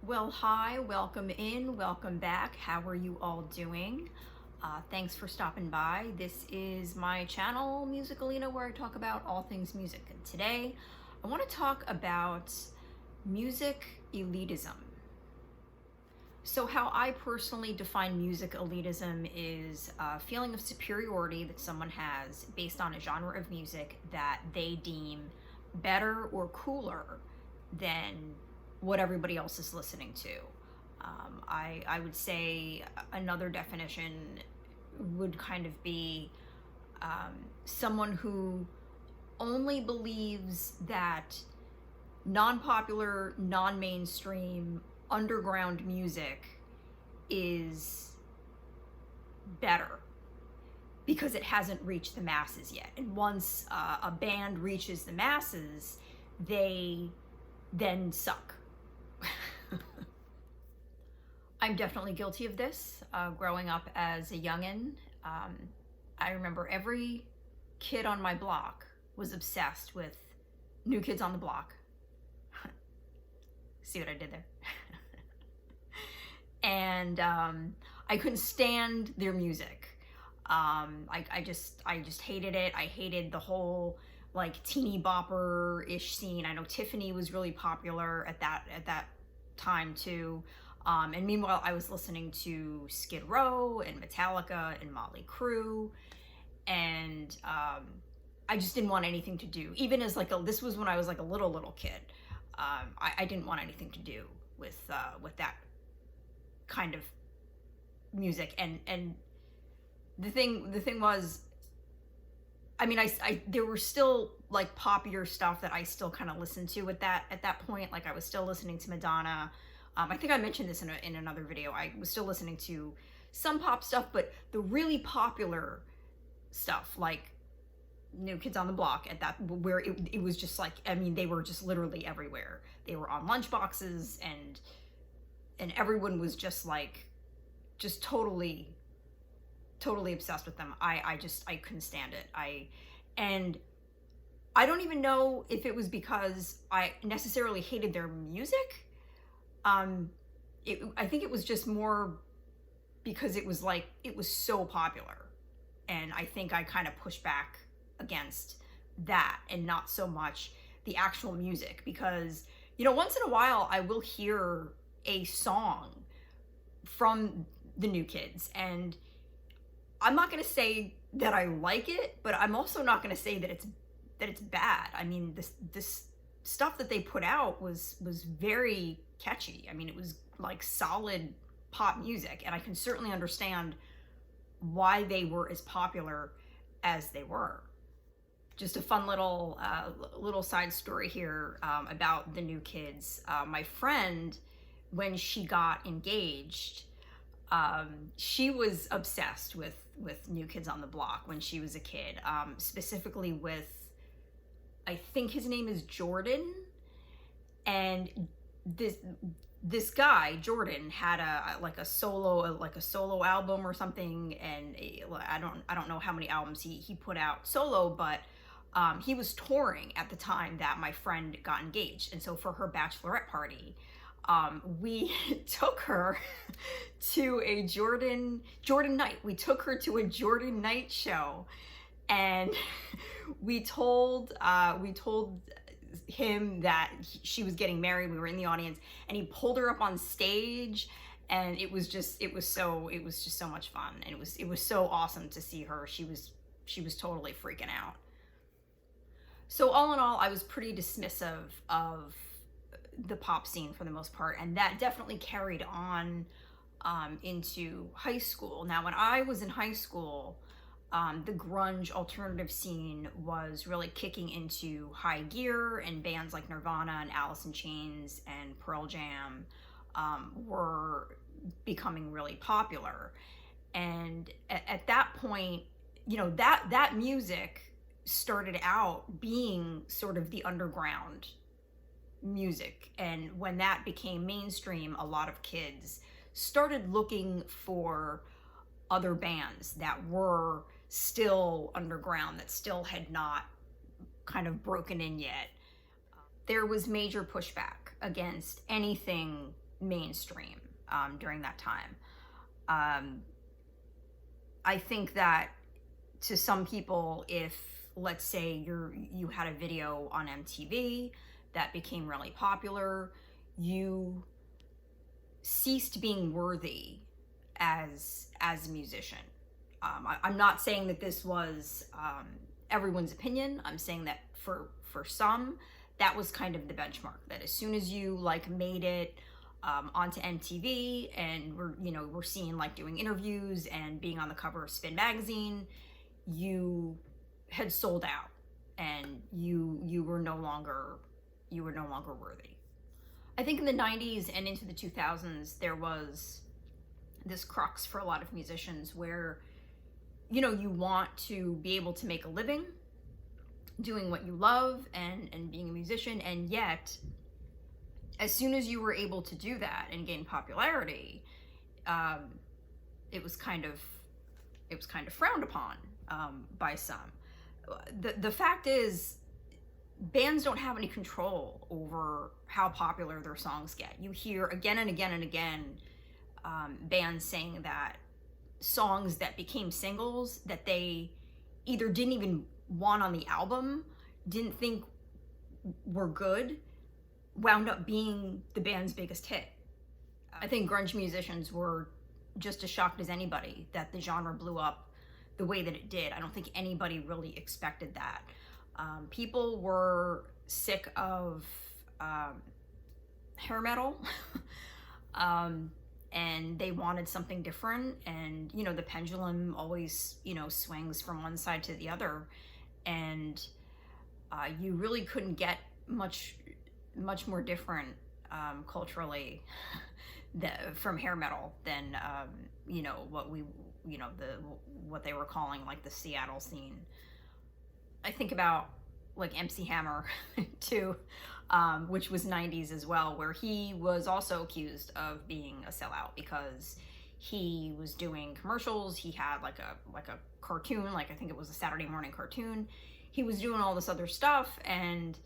Well, hi, welcome in, welcome back. How are you all doing? Thanks for stopping by. This is my channel, Musicalina, where I talk about all things music. And today, I want to talk about music elitism. So how I personally define music elitism is a feeling of superiority that someone has based on a genre of music that they deem better or cooler than what everybody else is listening to. I would say another definition would kind of be someone who only believes that non-popular, non-mainstream, underground music is better because it hasn't reached the masses yet. And once a band reaches the masses, they then suck. I'm definitely guilty of this. Growing up as a youngin', I remember every kid on my block was obsessed with New Kids on the Block. See what I did there? And I couldn't stand their music. I just hated it. I hated the whole like teeny bopper-ish scene. I know Tiffany was really popular at that time too. And meanwhile, I was listening to Skid Row and Metallica and Motley Crue, and I just didn't want anything to do. Even as like this was when I was like a little kid. I didn't want anything to do with that kind of music. And the thing was, I mean, I there were still like popular stuff that I still kind of listened to at that point. Like I was still listening to Madonna. I think I mentioned this in another video. I was still listening to some pop stuff, but the really popular stuff, like New Kids on the Block, at that where it was just like, I mean, they were just literally everywhere. They were on lunchboxes, and everyone was just like, just totally obsessed with them. I couldn't stand it. And I don't even know if it was because I necessarily hated their music. I think it was just more because it was like, it was so popular. And I think I kind of pushed back against that and not so much the actual music, because, you know, once in a while I will hear a song from the New Kids, and I'm not going to say that I like it, but I'm also not going to say that it's bad. I mean, this stuff that they put out was very catchy. I mean, it was like solid pop music, and I can certainly understand why they were as popular as they were. Just a fun little side story here about the New Kids. My friend, when she got engaged, she was obsessed with New Kids on the Block when she was a kid, specifically with, I think his name is Jordan, and this guy Jordan had a solo album or something, and I don't know how many albums he put out solo, but he was touring at the time that my friend got engaged. And so for her bachelorette party, we took her to a Jordan night. We took her to a Jordan night show, and we told him that she was getting married. We were in the audience, and he pulled her up on stage, and it was just so much fun, and it was so awesome to see her. She was totally freaking out. So all in all, I was pretty dismissive of the pop scene for the most part, and that definitely carried on into high school. Now, when I was in high school, the grunge alternative scene was really kicking into high gear, and bands like Nirvana and Alice in Chains and Pearl Jam were becoming really popular. And at that point, you know, that music started out being sort of the underground music. And when that became mainstream, a lot of kids started looking for other bands that were still underground, that still had not kind of broken in yet. There was major pushback against anything mainstream during that time. I think that to some people, if let's say you had a video on MTV that became really popular, you ceased being worthy as a musician. I'm not saying that this was everyone's opinion. I'm saying that for some, that was kind of the benchmark. That as soon as you like made it onto MTV, and we're seeing like doing interviews and being on the cover of Spin magazine, you had sold out, and you were no longer worthy. I think in the 90s and into the 2000s, there was this crux for a lot of musicians where, you want to be able to make a living doing what you love and being a musician, and yet as soon as you were able to do that and gain popularity, it was kind of frowned upon by some. The fact is, bands don't have any control over how popular their songs get. You hear again and again and again bands saying that songs that became singles that they either didn't even want on the album, didn't think were good, wound up being the band's biggest hit. I think grunge musicians were just as shocked as anybody that the genre blew up the way that it did. I don't think anybody really expected that. People were sick of hair metal, and they wanted something different. And the pendulum always swings from one side to the other, and you really couldn't get much more different culturally from hair metal than what they were calling like the Seattle scene. I think about like MC Hammer too, which was 90s as well, where he was also accused of being a sellout because he was doing commercials. He had like a cartoon, like I think it was a Saturday morning cartoon. He was doing all this other stuff, and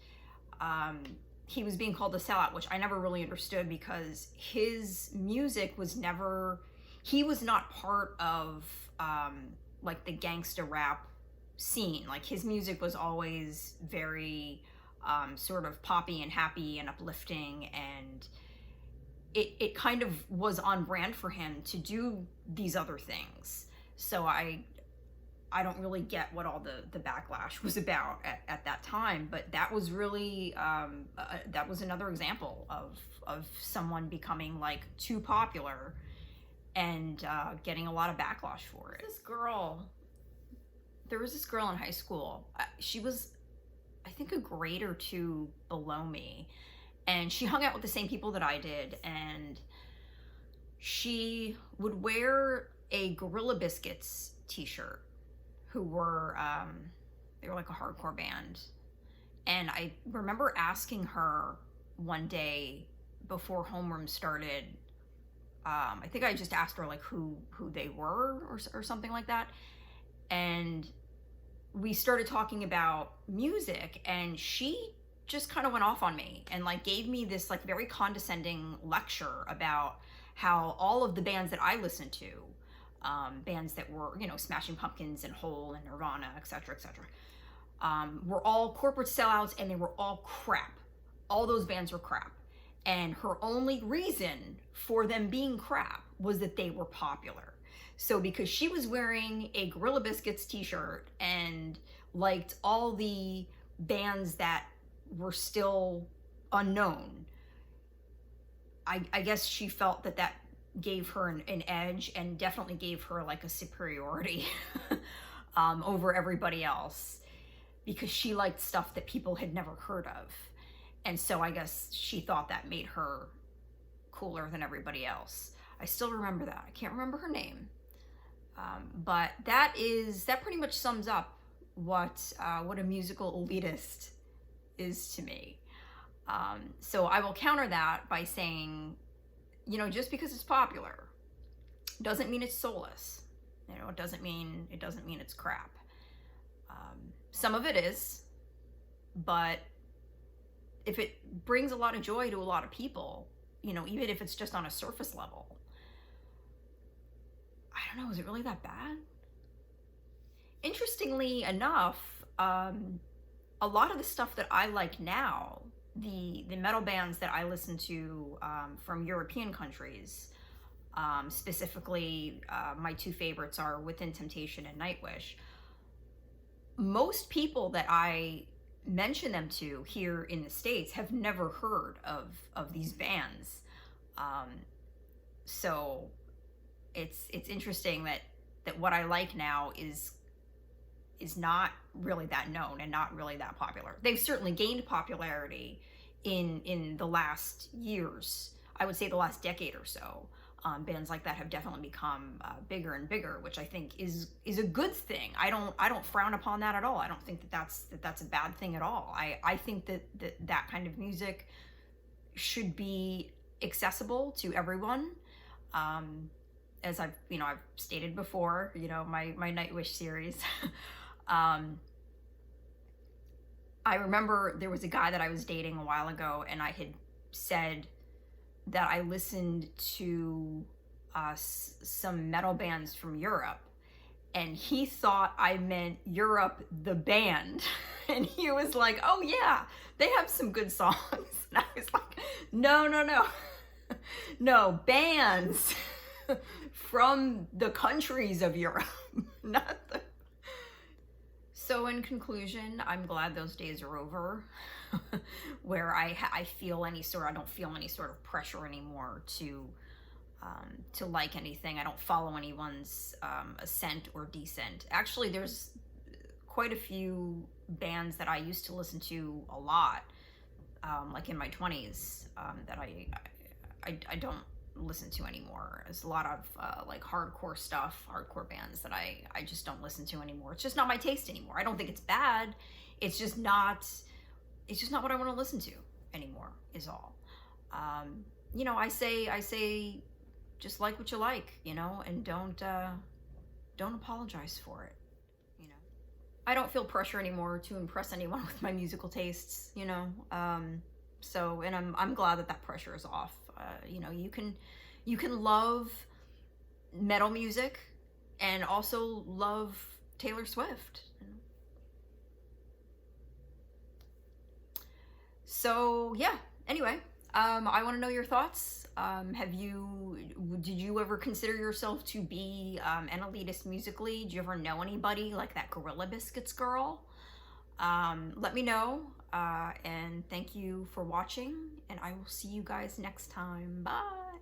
he was being called a sellout, which I never really understood, because his music was never, he was not part of like the gangsta rap scene. Like his music was always very sort of poppy and happy and uplifting, and it kind of was on brand for him to do these other things. So I don't really get what all the backlash was about at that time, but that was really that was another example of someone becoming like too popular and getting a lot of backlash for it. There was this girl in high school. She was, I think, a grade or two below me, and she hung out with the same people that I did, and she would wear a Gorilla Biscuits t-shirt, who were they were like a hardcore band. And I remember asking her one day before homeroom started, I think I just asked her like who they were or something like that, and we started talking about music, and she just kind of went off on me and like gave me this like very condescending lecture about how all of the bands that I listened to, bands that were, Smashing Pumpkins and Hole and Nirvana, etc., were all corporate sellouts, and they were all crap. All those bands were crap. And her only reason for them being crap was that they were popular. So because she was wearing a Gorilla Biscuits t-shirt and liked all the bands that were still unknown, I guess she felt that gave her an edge, and definitely gave her like a superiority over everybody else, because she liked stuff that people had never heard of. And so I guess she thought that made her cooler than everybody else. I still remember that. I can't remember her name. But that pretty much sums up what a musical elitist is to me. So I will counter that by saying, just because it's popular doesn't mean it's soulless. It doesn't mean it's crap. Some of it is, but if it brings a lot of joy to a lot of people, you know, even if it's just on a surface level. I don't know, is it really that bad? Interestingly enough, a lot of the stuff that I like now, the metal bands that I listen to from European countries, specifically my two favorites are Within Temptation and Nightwish. Most people that I mention them to here in the States have never heard of these bands. So it's interesting that what I like now is not really that known and not really that popular. They've certainly gained popularity in the last years. I would say the last decade or so. Bands like that have definitely become bigger and bigger, which I think is a good thing. I don't frown upon that at all. I don't think that's a bad thing at all. I think that kind of music should be accessible to everyone. As I've stated before, my Nightwish series. I remember there was a guy that I was dating a while ago, and I had said that I listened to some metal bands from Europe, and he thought I meant Europe the band. And he was like, oh yeah, they have some good songs. And I was like, no no, bands from the countries of Europe, not the... So in conclusion, I'm glad those days are over, where I don't feel any sort of pressure anymore to like anything. I don't follow anyone's ascent or descent. Actually, there's quite a few bands that I used to listen to a lot, like in my 20s, that I don't listen to anymore. There's a lot of like hardcore bands that I just don't listen to anymore. It's just not my taste anymore. I don't think it's bad. It's just not what I want to listen to anymore, is all. I say just like what you like, and don't apologize for it. I don't feel pressure anymore to impress anyone with my musical tastes, so, and I'm glad that pressure is off. You can love metal music and also love Taylor Swift. So yeah, anyway, I want to know your thoughts. Did you ever consider yourself to be an elitist musically? Did you ever know anybody like that Gorilla Biscuits girl? Let me know, and thank you for watching, and I will see you guys next time. Bye!